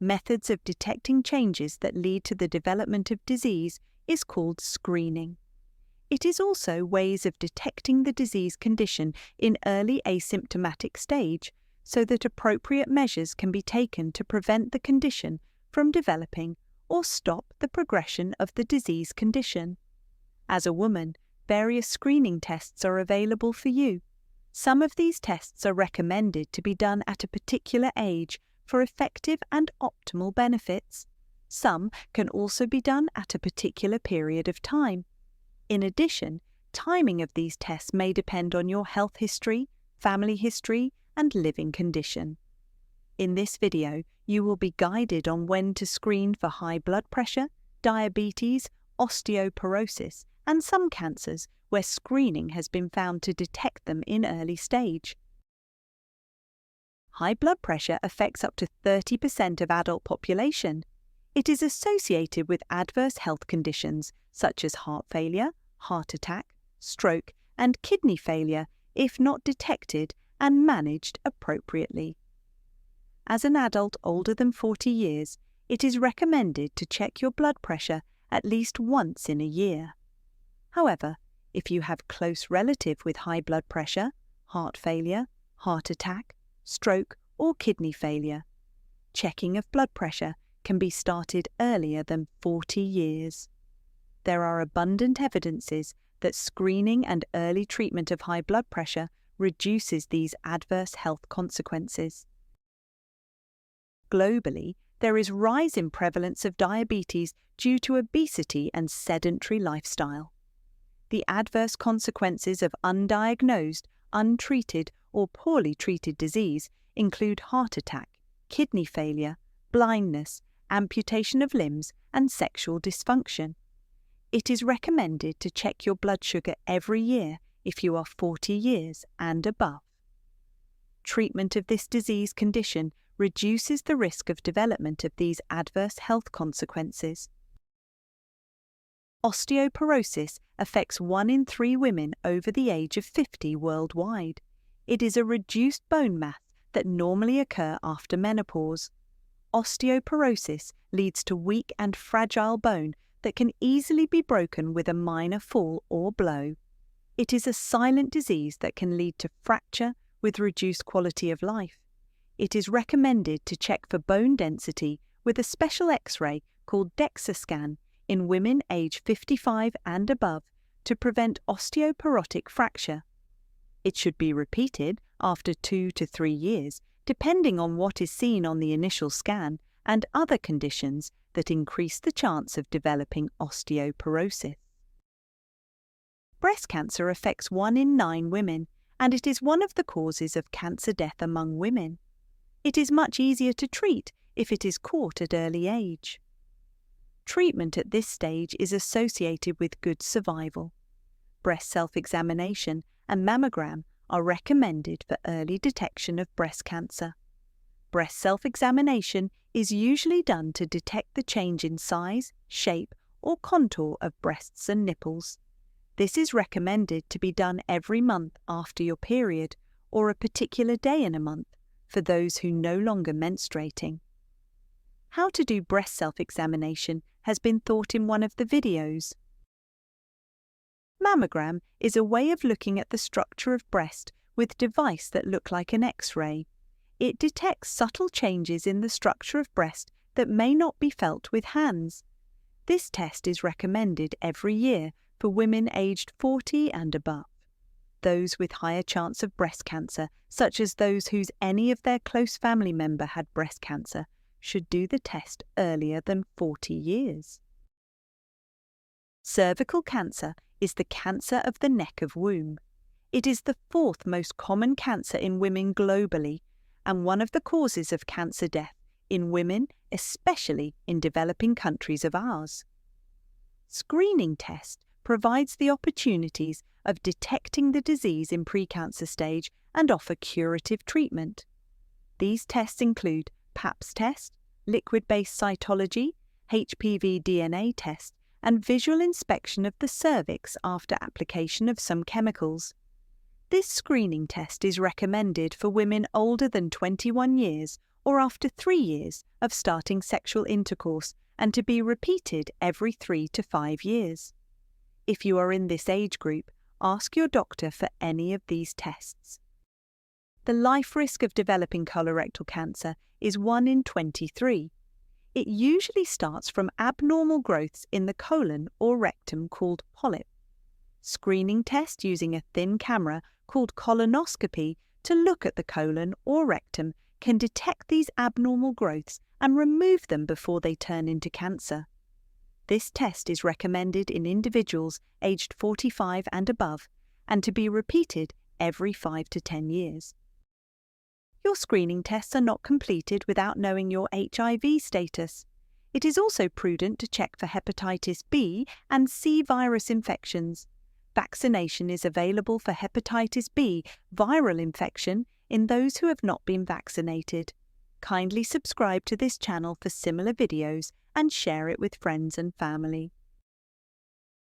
methods of detecting changes that lead to the development of disease is called screening. It is also ways of detecting the disease condition in early asymptomatic stage so that appropriate measures can be taken to prevent the condition from developing or stop the progression of the disease condition. As a woman, various screening tests are available for you. Some of these tests are recommended to be done at a particular age for effective and optimal benefits. Some can also be done at a particular period of time. In addition, timing of these tests may depend on your health history, family history, and living condition. In this video, you will be guided on when to screen for high blood pressure, diabetes, osteoporosis, and some cancers where screening has been found to detect them in early stage. High blood pressure affects up to 30% of adult population. It is associated with adverse health conditions such as heart failure, heart attack, stroke, and kidney failure if not detected and managed appropriately. As an adult older than 40 years, it is recommended to check your blood pressure at least once in a year. However, if you have close relative with high blood pressure, heart failure, heart attack, stroke, or kidney failure, checking of blood pressure can be started earlier than 40 years. There are abundant evidences that screening and early treatment of high blood pressure reduces these adverse health consequences. Globally, there is rise in prevalence of diabetes due to obesity and sedentary lifestyle. The adverse consequences of undiagnosed, untreated, or poorly treated disease include heart attack, kidney failure, blindness, amputation of limbs, and sexual dysfunction. It is recommended to check your blood sugar every year if you are 40 years and above. Treatment of this disease condition reduces the risk of development of these adverse health consequences. Osteoporosis affects 1 in 3 women over the age of 50 worldwide. It is a reduced bone mass that normally occur after menopause. Osteoporosis leads to weak and fragile bone that can easily be broken with a minor fall or blow. It is a silent disease that can lead to fracture with reduced quality of life. It is recommended to check for bone density with a special X-ray called DEXA scan in women aged 55 and above to prevent osteoporotic fracture. It should be repeated after 2 to 3 years, depending on what is seen on the initial scan and other conditions that increase the chance of developing osteoporosis. Breast cancer affects 1 in 9 women, and it is one of the causes of cancer death among women. It is much easier to treat if it is caught at early age. Treatment at this stage is associated with good survival. Breast self-examination and mammogram are recommended for early detection of breast cancer. Breast self-examination is usually done to detect the change in size, shape, or contour of breasts and nipples. This is recommended to be done every month after your period or a particular day in a month for those who no longer menstruating. How to do breast self-examination has been taught in one of the videos. Mammogram is a way of looking at the structure of breast with device that look like an X-ray. It detects subtle changes in the structure of breast that may not be felt with hands. This test is recommended every year for women aged 40 and above. Those with higher chance of breast cancer, such as those whose any of their close family member had breast cancer, should do the test earlier than 40 years. Cervical cancer is the cancer of the neck of womb. It is the 4th most common cancer in women globally and one of the causes of cancer death in women, especially in developing countries of ours. Screening test provides the opportunities of detecting the disease in precancer stage and offer curative treatment. These tests include PAPS test, liquid-based cytology, HPV DNA test, and visual inspection of the cervix after application of some chemicals. This screening test is recommended for women older than 21 years or after 3 years of starting sexual intercourse, and to be repeated every 3 to 5 years. If you are in this age group, ask your doctor for any of these tests. The life risk of developing colorectal cancer is 1 in 23. It usually starts from abnormal growths in the colon or rectum called polyp. Screening tests using a thin camera called colonoscopy to look at the colon or rectum can detect these abnormal growths and remove them before they turn into cancer. This test is recommended in individuals aged 45 and above, and to be repeated every 5 to 10 years. Your screening tests are not completed without knowing your HIV status. It is also prudent to check for hepatitis B and C virus infections. Vaccination is available for hepatitis B viral infection in those who have not been vaccinated. Kindly subscribe to this channel for similar videos and share it with friends and family.